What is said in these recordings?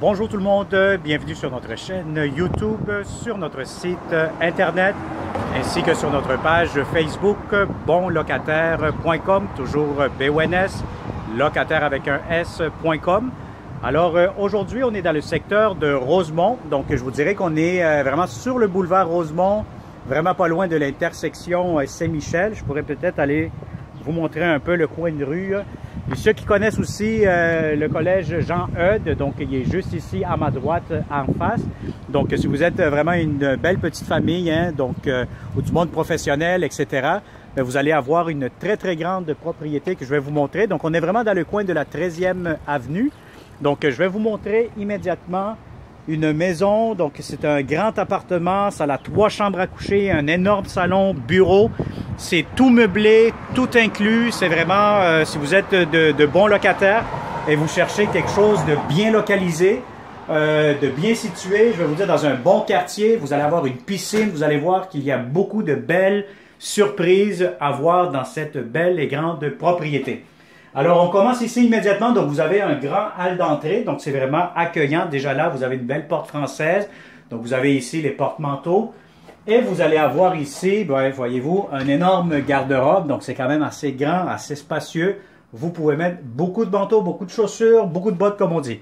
Bonjour tout le monde, bienvenue sur notre chaîne YouTube, sur notre site internet, ainsi que sur notre page Facebook bonlocataire.com, toujours BONS, locataire avec un S.com. Aujourd'hui, on est dans le secteur de Rosemont, donc je vous dirais qu'on est vraiment sur le boulevard Rosemont, vraiment pas loin de l'intersection Saint-Michel. Je pourrais peut-être aller vous montrer un peu le coin de rue. Puis ceux qui connaissent aussi le collège Jean-Eudes, donc il est juste ici à ma droite en face. Donc si vous êtes vraiment une belle petite famille, ou du monde professionnel, etc., bien, vous allez avoir une très grande propriété que je vais vous montrer. Donc on est vraiment dans le coin de la 13e avenue. Donc je vais vous montrer immédiatement une maison. Donc c'est un grand appartement, ça a 3 chambres à coucher, un énorme salon, bureau. C'est tout meublé, tout inclus. C'est vraiment, si vous êtes de bons locataires et vous cherchez quelque chose de bien localisé, de bien situé, je vais vous dire dans un bon quartier, vous allez avoir une piscine, vous allez voir qu'il y a beaucoup de belles surprises à voir dans cette belle et grande propriété. Alors, on commence ici immédiatement. Donc, vous avez un grand hall d'entrée. Donc, c'est vraiment accueillant. Déjà là, vous avez une belle porte française. Donc, vous avez ici les porte-manteaux. Et vous allez avoir ici, voyez-vous, un énorme garde-robe. Donc, c'est quand même assez grand, assez spacieux. Vous pouvez mettre beaucoup de manteaux, beaucoup de chaussures, beaucoup de bottes, comme on dit.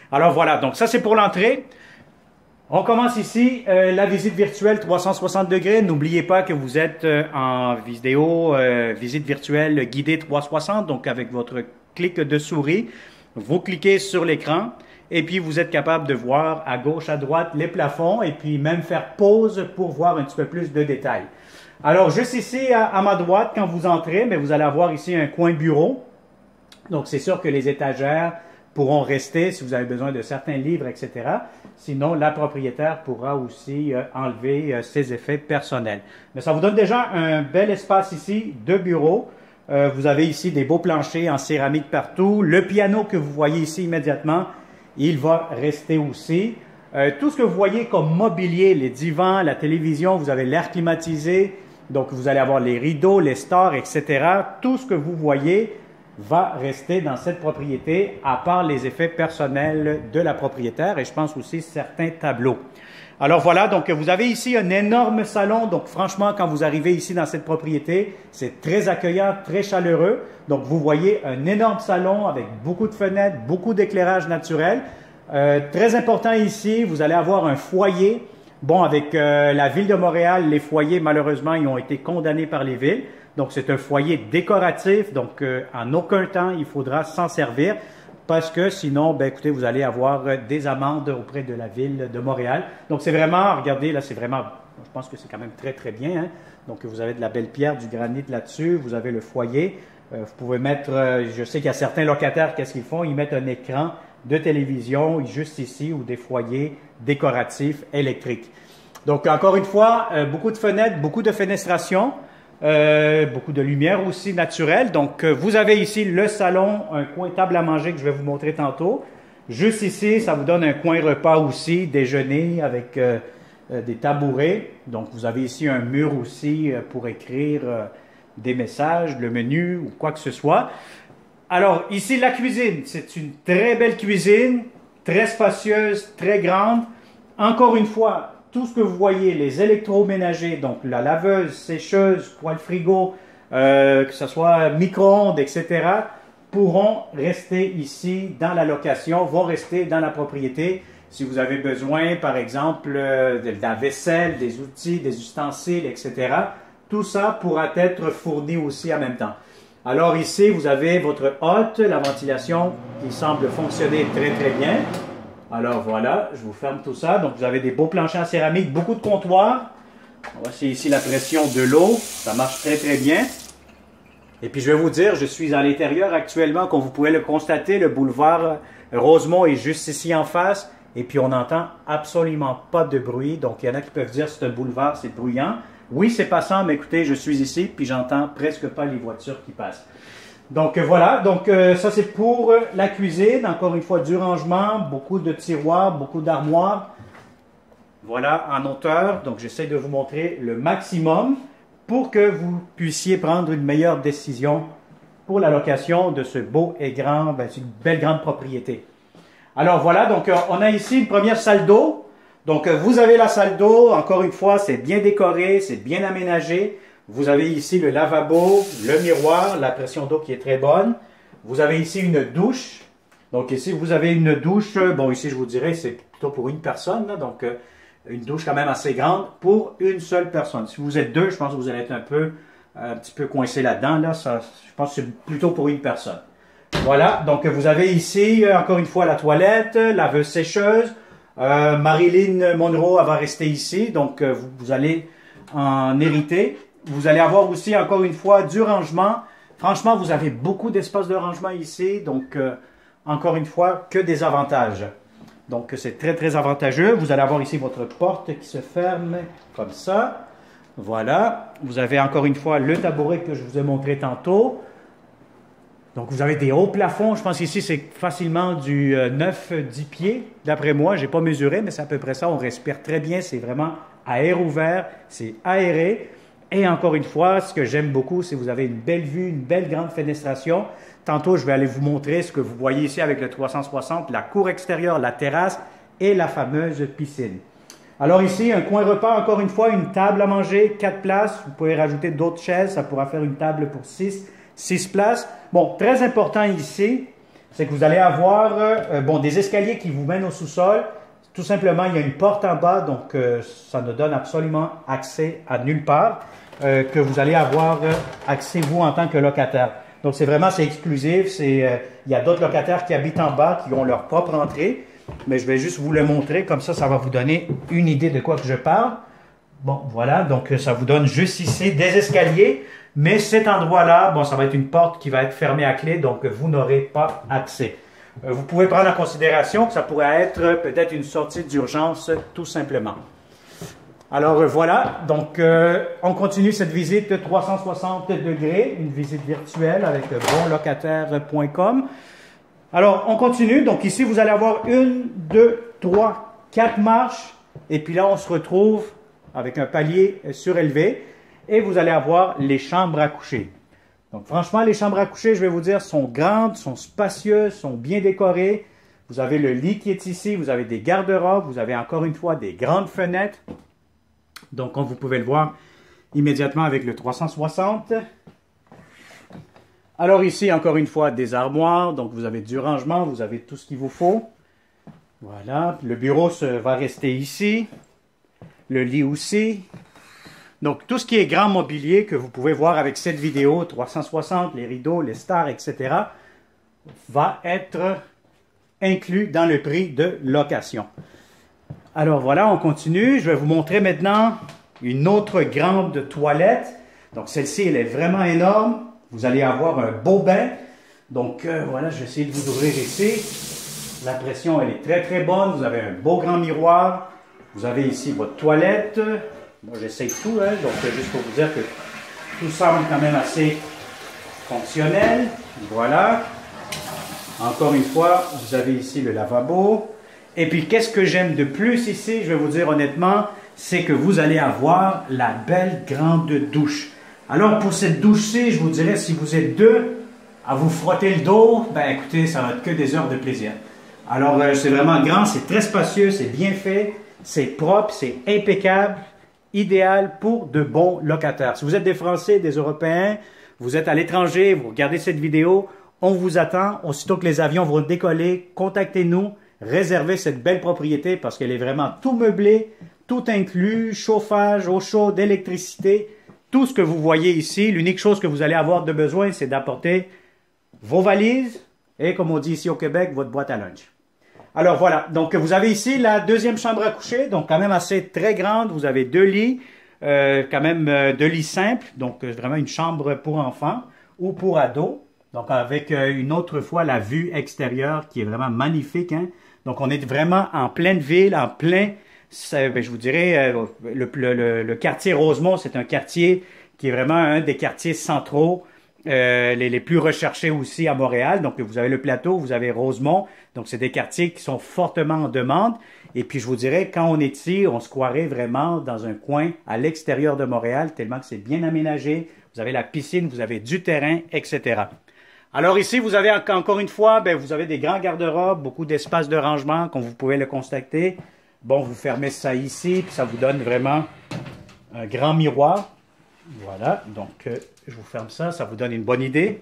Alors, voilà. Donc, ça, c'est pour l'entrée. On commence ici la visite virtuelle 360 degrés. N'oubliez pas que vous êtes en vidéo visite virtuelle guidée 360. Donc, avec votre clic de souris, vous cliquez sur l'écran. Et puis, vous êtes capable de voir à gauche, à droite les plafonds et puis même faire pause pour voir un petit peu plus de détails. Alors, juste ici à ma droite, quand vous entrez, mais vous allez avoir ici un coin bureau. Donc, c'est sûr que les étagères pourront rester si vous avez besoin de certains livres, etc. Sinon, la propriétaire pourra aussi enlever ses effets personnels. Mais ça vous donne déjà un bel espace ici de bureau. Vous avez ici des beaux planchers en céramique partout. Le piano que vous voyez ici immédiatement, il va rester aussi. Tout ce que vous voyez comme mobilier, les divans, la télévision, vous avez l'air climatisé. Donc, vous allez avoir les rideaux, les stores, etc. Tout ce que vous voyez va rester dans cette propriété, à part les effets personnels de la propriétaire et je pense aussi certains tableaux. Alors voilà, donc vous avez ici un énorme salon. Donc franchement, quand vous arrivez ici dans cette propriété, c'est très accueillant, très chaleureux. Donc vous voyez un énorme salon avec beaucoup de fenêtres, beaucoup d'éclairage naturel. Très important ici, vous allez avoir un foyer. Bon, avec la Ville de Montréal, les foyers, malheureusement, ils ont été condamnés par les villes. Donc, c'est un foyer décoratif. Donc, en aucun temps, il faudra s'en servir parce que sinon, ben, écoutez, vous allez avoir des amendes auprès de la Ville de Montréal. Donc, c'est vraiment, regardez, là, c'est vraiment, je pense que c'est quand même très bien. Hein? Donc, vous avez de la belle pierre, du granit là-dessus. Vous avez le foyer. Vous pouvez mettre, je sais qu'il y a certains locataires, qu'est-ce qu'ils font? Ils mettent un écran de télévision juste ici ou des foyers décoratifs électriques. Donc, encore une fois, beaucoup de fenêtres, beaucoup de fenestration. Beaucoup de lumière aussi naturelle. Donc, vous avez ici le salon, un coin table à manger que je vais vous montrer tantôt. Juste ici, ça vous donne un coin repas aussi, déjeuner avec des tabourets. Donc, vous avez ici un mur aussi pour écrire des messages, le menu ou quoi que ce soit. Alors, ici, la cuisine. C'est une très belle cuisine, très spacieuse, très grande. Encore une fois, tout ce que vous voyez, les électroménagers, donc la laveuse, sécheuse, poêle frigo, que ce soit micro-ondes, etc., pourront rester ici dans la location, vont rester dans la propriété. Si vous avez besoin, par exemple, de la vaisselle, des outils, des ustensiles, etc., tout ça pourra être fourni aussi en même temps. Alors ici, vous avez votre hotte, la ventilation qui semble fonctionner très bien. Alors voilà, je vous ferme tout ça. Donc vous avez des beaux planchers en céramique, beaucoup de comptoirs. On va essayer ici la pression de l'eau. Ça marche très bien. Et puis je vais vous dire, je suis à l'intérieur actuellement, comme vous pouvez le constater, le boulevard Rosemont est juste ici en face. Et puis on n'entend absolument pas de bruit. Donc il y en a qui peuvent dire c'est un boulevard, c'est bruyant. Oui, c'est passant, mais écoutez, je suis ici, puis j'entends presque pas les voitures qui passent. Donc voilà, donc ça c'est pour la cuisine, encore une fois du rangement, beaucoup de tiroirs, beaucoup d'armoires. Voilà en hauteur, donc j'essaie de vous montrer le maximum pour que vous puissiez prendre une meilleure décision pour la location de ce beau et grand, une belle grande propriété. Alors voilà, donc on a ici une première salle d'eau. Donc vous avez la salle d'eau, encore une fois, c'est bien décoré, c'est bien aménagé. Vous avez ici le lavabo, le miroir, la pression d'eau qui est très bonne. Vous avez ici une douche. Donc ici, vous avez une douche, bon ici je vous dirais c'est plutôt pour une personne, là, donc une douche quand même assez grande pour une seule personne. Si vous êtes deux, je pense que vous allez être un petit peu coincé là-dedans, là, je pense que c'est plutôt pour une personne. Voilà, donc vous avez ici encore une fois la toilette, laveuse sécheuse. Marilyn Monroe elle va rester ici, donc vous allez en hériter. Vous allez avoir aussi encore une fois du rangement. Franchement, vous avez beaucoup d'espace de rangement ici, donc encore une fois, que des avantages. Donc c'est très très avantageux. Vous allez avoir ici votre porte qui se ferme comme ça. Voilà, vous avez encore une fois le tabouret que je vous ai montré tantôt. Donc vous avez des hauts plafonds, je pense qu'ici c'est facilement du 9-10 pieds, d'après moi, je n'ai pas mesuré, mais c'est à peu près ça, on respire très bien, c'est vraiment à air ouvert, c'est aéré. Et encore une fois, ce que j'aime beaucoup, c'est que vous avez une belle vue, une belle grande fenestration. Tantôt, je vais aller vous montrer ce que vous voyez ici avec le 360, la cour extérieure, la terrasse et la fameuse piscine. Alors ici, un coin repas, encore une fois, une table à manger, 4 places. Vous pouvez rajouter d'autres chaises, ça pourra faire une table pour 6 places. Bon, très important ici, c'est que vous allez avoir des escaliers qui vous mènent au sous-sol. Tout simplement, il y a une porte en bas, donc ça ne donne absolument accès à nulle part, que vous allez avoir accès vous en tant que locataire. Donc c'est exclusif, il y a d'autres locataires qui habitent en bas, qui ont leur propre entrée, mais je vais juste vous le montrer, comme ça va vous donner une idée de quoi que je parle. Bon, voilà, donc ça vous donne juste ici des escaliers, mais cet endroit-là, bon, ça va être une porte qui va être fermée à clé, donc vous n'aurez pas accès. Vous pouvez prendre en considération que ça pourrait être peut-être une sortie d'urgence, tout simplement. Alors voilà, donc on continue cette visite 360 degrés, une visite virtuelle avec bonlocataire.com. Alors on continue, donc ici vous allez avoir 1, 2, 3, 4 marches, et puis là on se retrouve avec un palier surélevé, et vous allez avoir les chambres à coucher. Donc franchement, les chambres à coucher, je vais vous dire, sont grandes, sont spacieuses, sont bien décorées. Vous avez le lit qui est ici, vous avez des garde-robes, vous avez encore une fois des grandes fenêtres. Donc comme vous pouvez le voir immédiatement avec le 360. Alors ici, encore une fois, des armoires, donc vous avez du rangement, vous avez tout ce qu'il vous faut. Voilà, le bureau va rester ici, le lit aussi. Donc, tout ce qui est grand mobilier que vous pouvez voir avec cette vidéo, 360, les rideaux, les stars, etc., va être inclus dans le prix de location. Alors voilà, on continue. Je vais vous montrer maintenant une autre grande toilette. Donc, celle-ci, elle est vraiment énorme. Vous allez avoir un beau bain. Donc, voilà, je vais essayer de vous ouvrir ici. La pression, elle est très, très bonne. Vous avez un beau grand miroir. Vous avez ici votre toilette. Moi, j'essaye tout, hein, donc juste pour vous dire que tout semble quand même assez fonctionnel. Voilà. Encore une fois, vous avez ici le lavabo. Et puis, qu'est-ce que j'aime de plus ici, je vais vous dire honnêtement, c'est que vous allez avoir la belle grande douche. Alors, pour cette douche-ci, je vous dirais, si vous êtes deux à vous frotter le dos, ben écoutez, ça va être que des heures de plaisir. Alors, c'est vraiment grand, c'est très spacieux, c'est bien fait, c'est propre, c'est impeccable. Idéal pour de bons locataires. Si vous êtes des Français, des Européens, vous êtes à l'étranger, vous regardez cette vidéo, on vous attend. Aussitôt que les avions vont décoller, contactez-nous, réservez cette belle propriété parce qu'elle est vraiment tout meublée, tout inclus, chauffage, eau chaude, électricité, tout ce que vous voyez ici. L'unique chose que vous allez avoir de besoin, c'est d'apporter vos valises et, comme on dit ici au Québec, votre boîte à lunch. Alors voilà, donc vous avez ici la deuxième chambre à coucher, donc quand même assez très grande. Vous avez 2 lits, quand même 2 lits simples, donc vraiment une chambre pour enfants ou pour ados. Donc avec une autre fois la vue extérieure qui est vraiment magnifique, hein. Donc on est vraiment en pleine ville, en plein, je vous dirais, le quartier Rosemont, c'est un quartier qui est vraiment un des quartiers centraux les plus recherchés aussi à Montréal. Donc, vous avez le Plateau, vous avez Rosemont. Donc, c'est des quartiers qui sont fortement en demande. Et puis, je vous dirais, quand on est ici, on se croirait vraiment dans un coin à l'extérieur de Montréal, tellement que c'est bien aménagé. Vous avez la piscine, vous avez du terrain, etc. Alors ici, vous avez encore une fois, ben, vous avez des grands garde-robes, beaucoup d'espace de rangement, comme vous pouvez le constater. Bon, vous fermez ça ici, puis ça vous donne vraiment un grand miroir. Voilà, donc je vous ferme ça, ça vous donne une bonne idée.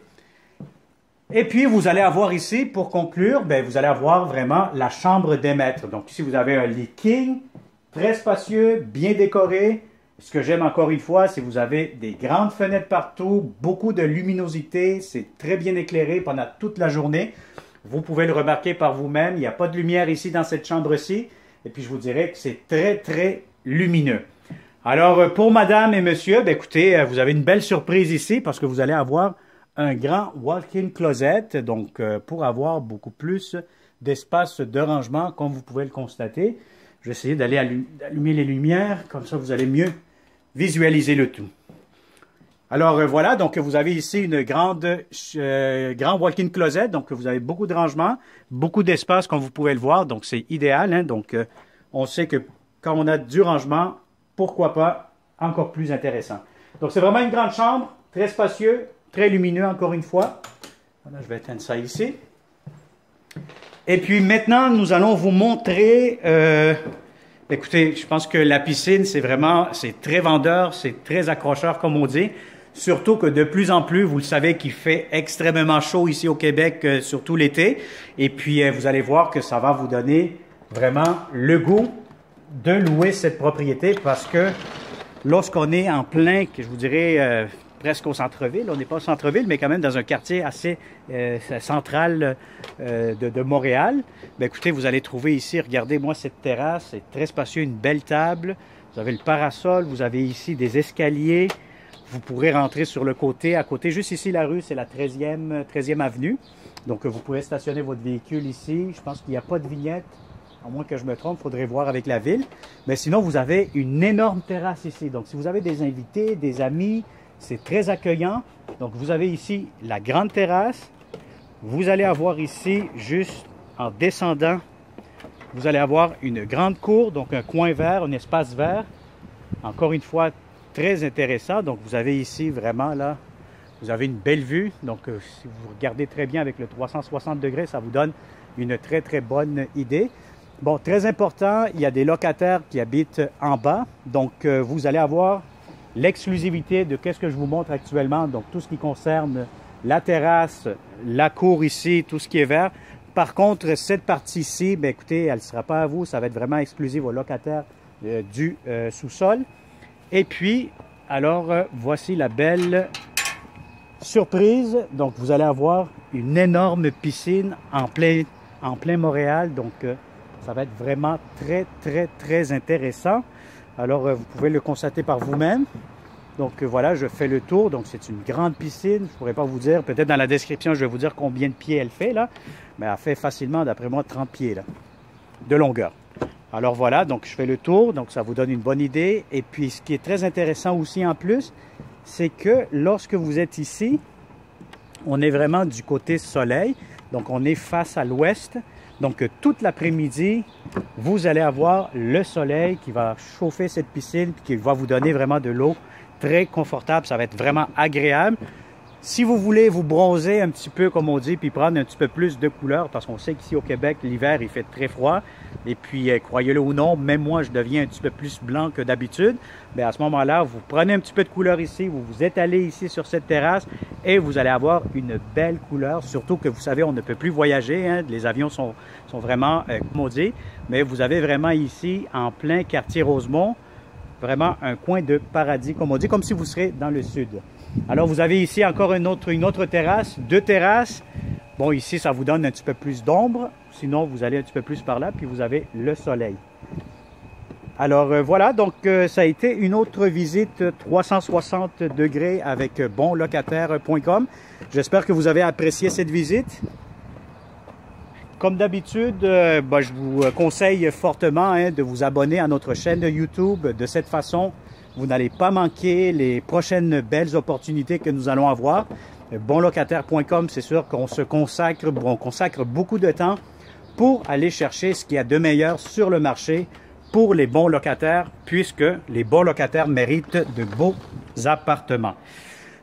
Et puis, vous allez avoir ici, pour conclure, ben, vous allez avoir vraiment la chambre des maîtres. Donc ici, vous avez un lit king, très spacieux, bien décoré. Ce que j'aime encore une fois, c'est que vous avez des grandes fenêtres partout, beaucoup de luminosité, c'est très bien éclairé pendant toute la journée. Vous pouvez le remarquer par vous-même, il n'y a pas de lumière ici dans cette chambre-ci. Et puis je vous dirais que c'est très, très lumineux. Alors pour madame et monsieur, ben, écoutez, vous avez une belle surprise ici parce que vous allez avoir un grand walk-in closet, donc pour avoir beaucoup plus d'espace de rangement, comme vous pouvez le constater. Je vais essayer d'aller allumer les lumières, comme ça vous allez mieux visualiser le tout. Alors voilà, donc vous avez ici une grand walk-in closet, donc vous avez beaucoup de rangement, beaucoup d'espace comme vous pouvez le voir, donc c'est idéal. Hein? Donc on sait que quand on a du rangement, pourquoi pas encore plus intéressant. Donc c'est vraiment une grande chambre, très spacieux, très lumineux encore une fois. Voilà, je vais éteindre ça ici. Et puis maintenant, nous allons vous montrer... écoutez, je pense que la piscine, c'est très vendeur, c'est très accrocheur, comme on dit. Surtout que de plus en plus, vous le savez, qu'il fait extrêmement chaud ici au Québec, surtout l'été. Et puis, vous allez voir que ça va vous donner vraiment le goût de louer cette propriété parce que lorsqu'on est en plein, que je vous dirais... presque au centre-ville. On n'est pas au centre-ville, mais quand même dans un quartier assez central de Montréal. Bien, écoutez, vous allez trouver ici, regardez-moi cette terrasse, c'est très spacieux, une belle table. Vous avez le parasol, vous avez ici des escaliers. Vous pourrez rentrer sur le côté, à côté, juste ici la rue, c'est la 13e avenue. Donc, vous pourrez stationner votre véhicule ici. Je pense qu'il n'y a pas de vignette, à moins que je me trompe, il faudrait voir avec la ville. Mais sinon, vous avez une énorme terrasse ici. Donc, si vous avez des invités, des amis, c'est très accueillant. Donc, vous avez ici la grande terrasse. Vous allez avoir ici, juste en descendant, vous allez avoir une grande cour, donc un coin vert, un espace vert. Encore une fois, très intéressant. Donc, vous avez ici vraiment là, vous avez une belle vue. Donc, si vous regardez très bien avec le 360 degrés, ça vous donne une très, très bonne idée. Bon, très important, il y a des locataires qui habitent en bas. Donc, vous allez avoir l'exclusivité de qu'est-ce que je vous montre actuellement, donc tout ce qui concerne la terrasse, la cour ici, tout ce qui est vert. Par contre, cette partie-ci, bien, écoutez, elle ne sera pas à vous, ça va être vraiment exclusive aux locataires du sous-sol. Et puis, alors, voici la belle surprise. Donc, vous allez avoir une énorme piscine en plein Montréal, donc ça va être vraiment très, très, très intéressant. Alors, vous pouvez le constater par vous-même. Donc, voilà, je fais le tour. Donc, c'est une grande piscine. Je ne pourrais pas vous dire. Peut-être dans la description, je vais vous dire combien de pieds elle fait, là. Mais elle fait facilement, d'après moi, 30 pieds, là, de longueur. Alors, voilà. Donc, je fais le tour. Donc, ça vous donne une bonne idée. Et puis, ce qui est très intéressant aussi, en plus, c'est que lorsque vous êtes ici, on est vraiment du côté soleil. Donc, on est face à l'ouest. Donc, toute l'après-midi, vous allez avoir le soleil qui va chauffer cette piscine et qui va vous donner vraiment de l'eau très confortable. Ça va être vraiment agréable. Si vous voulez vous bronzer un petit peu, comme on dit, puis prendre un petit peu plus de couleur, parce qu'on sait qu'ici au Québec, l'hiver, il fait très froid. Et puis, croyez-le ou non, même moi, je deviens un petit peu plus blanc que d'habitude. Bien, à ce moment-là, vous prenez un petit peu de couleur ici, vous vous étalez ici sur cette terrasse et vous allez avoir une belle couleur. Surtout que vous savez, on ne peut plus voyager. Hein, les avions sont vraiment maudits. Mais vous avez vraiment ici, en plein quartier Rosemont, vraiment un coin de paradis, comme on dit, comme si vous serez dans le sud. Alors, vous avez ici encore une autre terrasse, deux terrasses. Bon, ici, ça vous donne un petit peu plus d'ombre. Sinon, vous allez un petit peu plus par là, puis vous avez le soleil. Alors, voilà, donc ça a été une autre visite 360 degrés avec bonlocataire.com. J'espère que vous avez apprécié cette visite. Comme d'habitude, je vous conseille fortement de vous abonner à notre chaîne YouTube. De cette façon, vous n'allez pas manquer les prochaines belles opportunités que nous allons avoir. Bonlocataire.com, c'est sûr qu'on consacre beaucoup de temps pour aller chercher ce qu'il y a de meilleur sur le marché pour les bons locataires, puisque les bons locataires méritent de beaux appartements.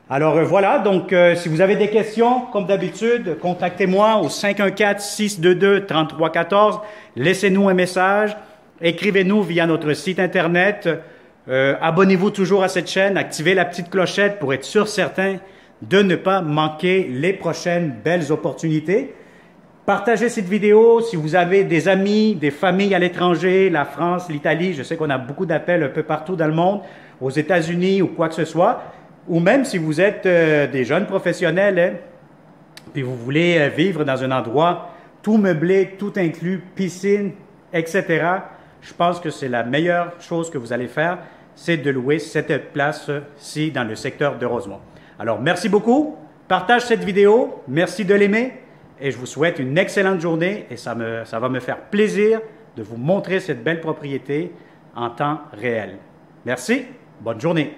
Alors voilà, donc si vous avez des questions, comme d'habitude, contactez-moi au 514-622-3314. Laissez-nous un message, écrivez-nous via notre site Internet. Abonnez-vous toujours à cette chaîne, activez la petite clochette pour être certain de ne pas manquer les prochaines belles opportunités. Partagez cette vidéo si vous avez des amis, des familles à l'étranger, la France, l'Italie. Je sais qu'on a beaucoup d'appels un peu partout dans le monde, aux États-Unis ou quoi que ce soit. Ou même si vous êtes des jeunes professionnels, hein, puis vous voulez vivre dans un endroit tout meublé, tout inclus, piscine, etc. Je pense que c'est la meilleure chose que vous allez faire, c'est de louer cette place-ci dans le secteur de Rosemont. Alors, merci beaucoup. Partage cette vidéo. Merci de l'aimer. Et je vous souhaite une excellente journée. Et ça va me faire plaisir de vous montrer cette belle propriété en temps réel. Merci. Bonne journée.